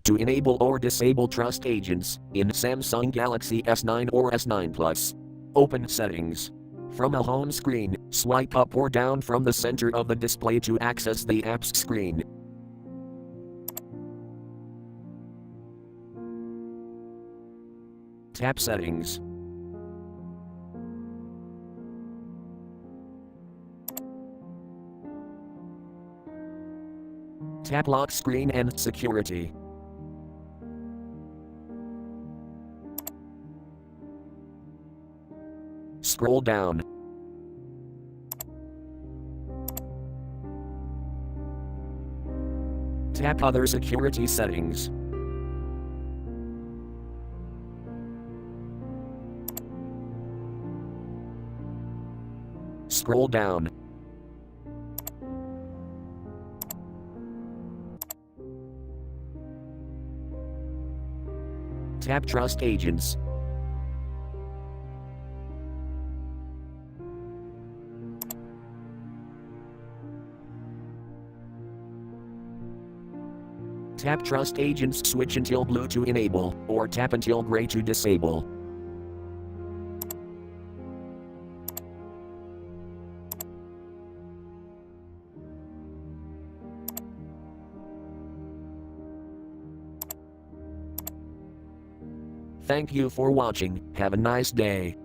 To enable or disable trust agents in Samsung Galaxy S9 or S9 Plus. Open Settings. From a home screen, swipe up or down from the center of the display to access the apps screen. Tap Settings. Tap Lock Screen and Security. Scroll down. Tap Other Security Settings. Scroll down. Tap Trust Agents. Tap Trust Agents switch until blue to enable, or tap until gray to disable. Thank you for watching. Have a nice day.